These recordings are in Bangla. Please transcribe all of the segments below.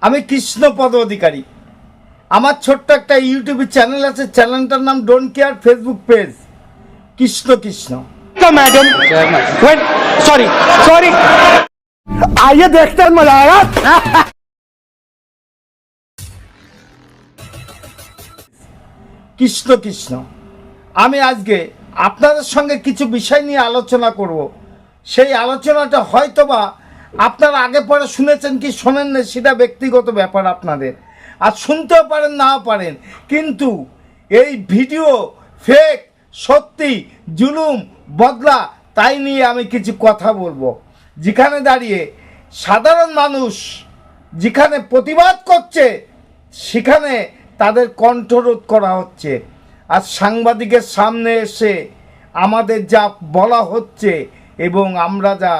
আমি কৃষ্ণপদ অধিকারী। আমার ছোট্ট একটা ইউটিউব চ্যানেল আছে, চ্যানেলটার নাম don't care, Facebook page Krishna Krishna. Madam sorry sorry आइए देखते हैं मजा आएगा। কৃষ্ণ কৃষ্ণ। আমি আজকে আপনাদের সঙ্গে কিছু বিষয় নিয়ে আলোচনা করব। সেই আলোচনাটা হয়তোবা আপনারা আগে পরে শুনেছেন কি শোনেন না, সেটা ব্যক্তিগত ব্যাপার আপনাদের, আর শুনতেও পারেন নাও পারেন, কিন্তু এই ভিডিও ফেক, সত্যি, জুলুম, বদলা, তাই নিয়ে আমি কিছু কথা বলবো। যেখানে দাঁড়িয়ে সাধারণ মানুষ যেখানে প্রতিবাদ করছে, সেখানে তাদের কণ্ঠরোধ করা হচ্ছে। আর সাংবাদিকের সামনে এসে আমাদের যা বলা হচ্ছে এবং আমরা যা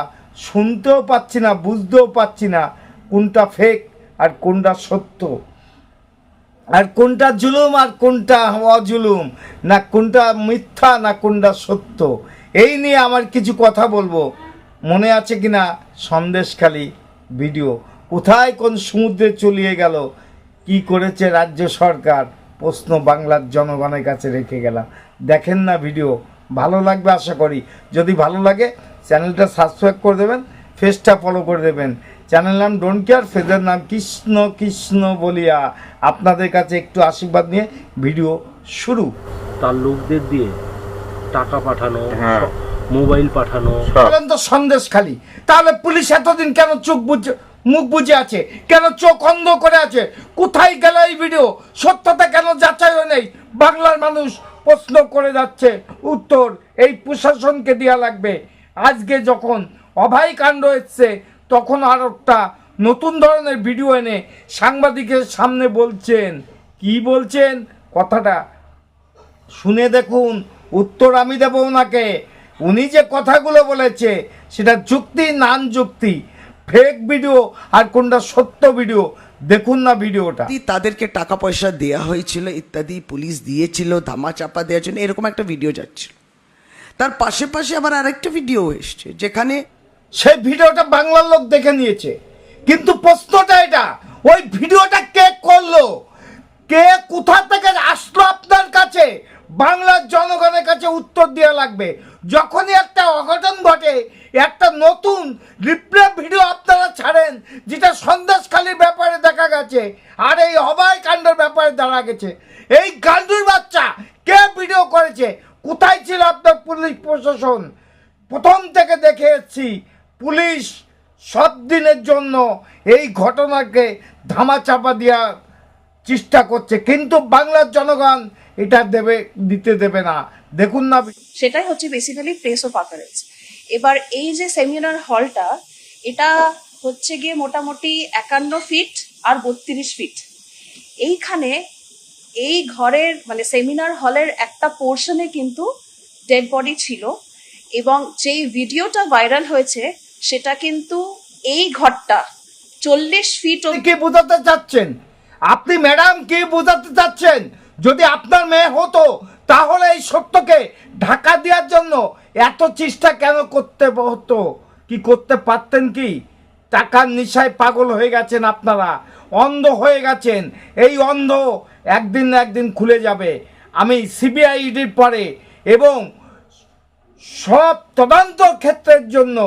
শুনতেও পাচ্ছি না, বুঝতেও পাচ্ছি না কোনটা ফেক আর কোনটা সত্য, আর কোনটা জুলুম আর কোনটা অজুলুম, না কোনটা মিথ্যা না কোনটা সত্য, এই নিয়ে আমার কিছু কথা বলবো। মনে আছে কিনা সন্দেশখালী ভিডিও, কোথায় কোন সমুদ্রে চলিয়ে গেল, কি করেছে রাজ্য সরকার, প্রশ্ন বাংলার জনগণের কাছে রেখে গেলাম। দেখেন না ভিডিও, ভালো লাগবে আশা করি। যদি ভালো লাগে চ্যানেলটা সাবস্ক্রাইব করে দেবেন, ফেসটা ফলো করে দেবেন। চ্যানেল নাম ডোন্ট কেয়ার, ফেজের নাম কৃষ্ণ কৃষ্ণ বলিয়া আপনাদের কাছে একটু আশীর্বাদ নিয়ে ভিডিও শুরু। তার লোকদের দিয়ে টাকা পাঠানো, মোবাইল পাঠানো, তো সন্দেশখালী, তাহলে পুলিশ এতদিন কেন মুখ বুজে আছে, কেন চোখ অন্ধ করে আছে? কোথায় গেল এই ভিডিও? সত্যতা কেন যাচাই নেই? বাংলার মানুষ প্রশ্ন করে যাচ্ছে, উত্তর এই প্রশাসনকে দেওয়া লাগবে। আজকে যখন অভয় কাণ্ড এসছে, তখন আর একটা নতুন ধরনের ভিডিও এনে সাংবাদিকের সামনে বলছেন। কি বলছেন কথাটা শুনে দেখুন, উত্তর আমি দেব ওনাকে। উনি যে কথাগুলো বলেছে সেটা যুক্তি নান যুক্তি, ফেক ভিডিও আর কোনটা সত্য ভিডিও, দেখুন না ভিডিওটা। তাদেরকে টাকা পয়সা দেয়া হয়েছিল ইত্যাদি, পুলিশ দিয়েছিল, ধামা চাপা দেওয়ার জন্য, এরকম একটা ভিডিও যাচ্ছিল। তার পাশে পাশে আবার আরেকটা ভিডিও এসছে যেখানে সেই ভিডিওটা বাংলার লোক দেখে নিয়েছে, কিন্তু প্রশ্নটা এটা, ওই ভিডিওটা কে করলো, কে কোথা থেকে আসলো আপনার কাছে? বাংলার জনগণের কাছে উত্তর দেওয়া লাগবে। যখনই একটা অঘটন ঘটে, একটা নতুন রিপ্লে ভিডিও আপনারা ছাড়েন, যেটা সন্দেশখালীর ব্যাপারে দেখা গেছে আর এই অভয় কাণ্ডের ব্যাপারে দেখা গেছে, এই গান্ডুর বাচ্চা কে ভিডিও করেছে? কোথায় ছিল আপনার পুলিশ প্রশাসন? প্রথম থেকে দেখে এসেছি পুলিশ সব দিনের জন্য এই ঘটনাকে ধামাচাপা দেওয়ার চেষ্টা করছে, কিন্তু বাংলার জনগণ এটা দিতে দেবে না। দেখুন না, সেটাই হচ্ছে বেসিক্যালি প্রেস অফ আকারেন্স। এবার এই যে সেমিনার হলটা, এটা হচ্ছে গিয়ে মোটামুটি 51 ফিট আর 32 ফিট। এইখানে এই ঘরের মানে সেমিনার হলের একটা পোর্শনে কিন্তু ডেড বডি ছিল, এবং যেই ভিডিওটা ভাইরাল হয়েছে সেটা কিন্তু এই ঘরটা 40 ফিট। কি বোঝাতে চাচ্ছেন আপনি ম্যাডাম, কি বোঝাতে চাচ্ছেন? যদি আপনার মেয়ে হতো তাহলে এই সত্যকে ঢাকা দেওয়ার জন্য এত চেষ্টা কেন করতে হতো? কি করতে পারতেন কি? টাকার নেশায় পাগল হয়ে গেছেন আপনারা, অন্ধ হয়ে গেছেন। এই অন্ধ একদিন না একদিন খুলে যাবে। আমি সিবিআই ইডির পরে এবং সব তদন্ত ক্ষেত্রের জন্য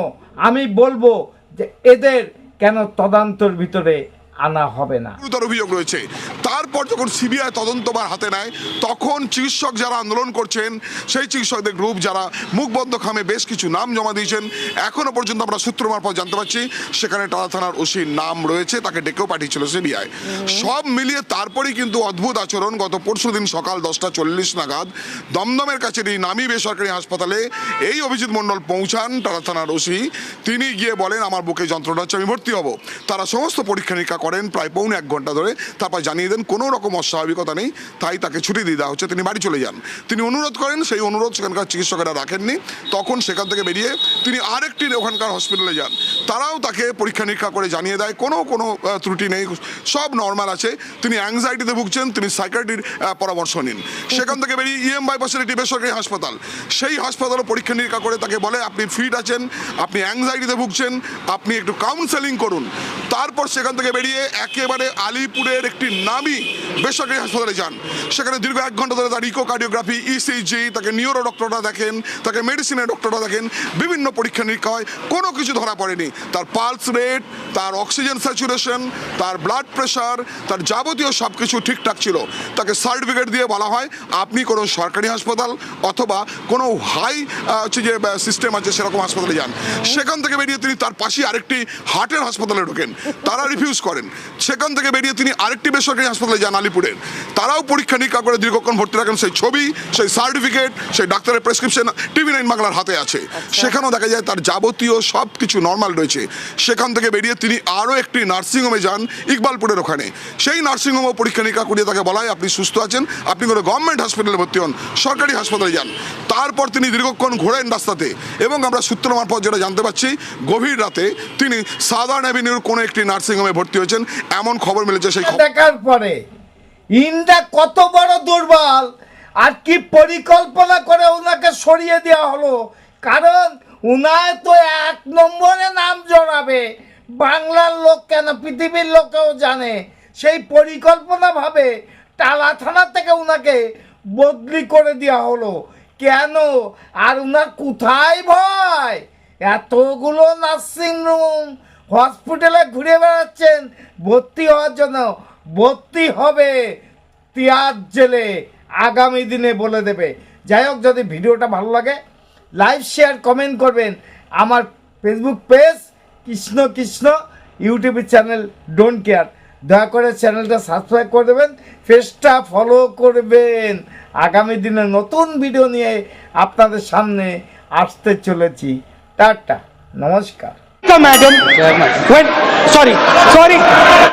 আমি বলবো যে এদের কেন তদন্তর ভিতরে আনা হবে না। গুরুতর অভিযোগ রয়েছে। তারপর যখন সিবিআই তদন্তবার হাতে নেয়, তখন চিকিৎসক যারা আন্দোলন করছেন, সেই চিকিৎসকদের গ্রুপ যারা মুখবন্ধ খামে বেশ কিছু নাম জমা দিয়েছেন, এখনো পর্যন্ত আমরা সূত্র মারফত জানতে পারছি সেখানে টালা থানার ওসির নাম রয়েছে, তাকে ডেকেও পাঠিয়েছিল সিবিআই। সব মিলিয়ে তারপরেই কিন্তু অদ্ভুত আচরণ। গত পরশুদিন সকাল 10:40 নাগাদ দমদমের কাছে নামী বেসরকারি হাসপাতালে এই অভিজিৎ মণ্ডল পৌঁছান, টালা থানার ওসি। তিনি গিয়ে বলেন আমার বুকে যন্ত্রণা হচ্ছে, আমি ভর্তি হব। তারা সমস্ত পরীক্ষা নিরীক্ষা করেন প্রায় পৌনে 1 ঘন্টা ধরে, তারপর জানিয়ে দেন কোনো রকম অস্বাভাবিকতা নেই, তাই তাকে ছুটি দিয়ে দেওয়া হচ্ছে, তিনি বাড়ি চলে যান। তিনি অনুরোধ করেন, সেই অনুরোধ সেখানকার চিকিৎসকেরা রাখেননি। তখন সেখান থেকে বেরিয়ে তিনি আরেকটি ওখানকার হসপিটালে যান। তারাও তাকে পরীক্ষা নিরীক্ষা করে জানিয়ে দেয় কোনো ত্রুটি নেই, সব নর্মাল আছে। তিনি অ্যাংজাইটিতে ভুগছেন, তিনি সাইকিয়াট্রির পরামর্শ নিন। সেখান থেকে বেরিয়ে ইএম বাইপাসের একটি বেসরকারি হাসপাতাল, সেই হাসপাতালও পরীক্ষা নিরীক্ষা করে তাকে বলে আপনি ফিট আছেন, আপনি অ্যাংজাইটিতে ভুগছেন, আপনি একটু কাউন্সেলিং করুন। তারপর সেখান থেকে বেরিয়ে একেবারে আলিপুরের একটি নামী বেসরকারি হাসপাতালে যান। সেখানে দীর্ঘ 1 ঘন্টা ধরে তার ইকোকার্ডিওগ্রাফি, ইসিজি, তাকে নিউরো ডক্টররা দেখেন, তাকে মেডিসিনের ডক্টররা দেখেন, বিভিন্ন পরীক্ষা নিরীক্ষা হয়, কোনো কিছু ধরা পড়েনি। তার পালস রেট, তার অক্সিজেন স্যাচুরেশন, তার ব্লাড প্রেশার, তার যাবতীয় সব কিছু ঠিকঠাক ছিল। তাকে সার্টিফিকেট দিয়ে বলা হয় আপনি কোনো সরকারি হাসপাতাল অথবা কোনো হাই হচ্ছে যে সিস্টেম আছে সেরকম হাসপাতালে যান। সেখান থেকে বেরিয়ে তিনি তার পাশেই আরেকটি হার্টের হাসপাতালে ঢোকেন, তারা রিফিউজ করেন। সেখান থেকে বেরিয়ে তিনি আরেকটি বেসরকারি হাসপাতালে যান আলিপুরের, তারাও পরীক্ষা নিরীক্ষা করে দীর্ঘক্ষণ ভর্তি রাখেন। সেই ছবি, সেই সার্টিফিকেট, সেই ডাক্তারের প্রেসক্রিপশন TV9 বাংলার হাতে আছে। সেখানেও দেখা যায় তার যাবতীয় সব কিছু নর্মাল রয়েছে। সেখান থেকে বেরিয়ে তিনি আরও একটি নার্সিংহোমে যান ইকবালপুরের ওখানে। সেই নার্সিংহোমও পরীক্ষা নিরীক্ষা করিয়ে তাকে বলা হয় আপনি সুস্থ আছেন, আপনি কোনো গভর্নমেন্ট হাসপাতালে ভর্তি হন, সরকারি হাসপাতালে যান। তারপর তিনি দীর্ঘক্ষণ ঘোরেন রাস্তাতে, এবং আমরা সূত্র মারফত যেটা জানতে পারছি গভীর রাতে তিনি সাদার্ন অ্যাভিনিউর কোনো একটি নার্সিংহোমে ভর্তি হয়েছেন, এমন খবর মিলেছে। সেই দেখার পরে ইন্ডিয়া কত বড় দুর্বল আর কি পরিকল্পনা করে ওনাকে সরিয়ে দেওয়া হলো, কারণ উনায় তো 1 নম্বরে নাম জড়াবে, বাংলার লোক কেন পৃথিবীর লোকেও জানে। সেই পরিকল্পনা ভাবে টালা থানা থেকে উনাকে বদলি করে দেওয়া হলো কেন? আর উনার কোথায় ভয়? এতগুলো নার্সিংহোম হসপিটালে ঘুরে বেড়াচ্ছেন ভর্তি হওয়ার জন্য। ভর্তি হবে তিয়ার জেলে, আগামী দিনে বলে দেবে। যাই হোক, যদি ভিডিওটা ভালো লাগে লাইক, শেয়ার, কমেন্ট করবেন। আমার Facebook page Krishna Krishna, YouTube channel don't care, দয়া করে চ্যানেলটা সাবস্ক্রাইব করে দেবেন, পেজটা ফলো করবেন। আগামী দিনে নতুন ভিডিও নিয়ে আপনাদের সামনে আসতে চলেছি। টাটা, নমস্কার। Madam. When, sorry.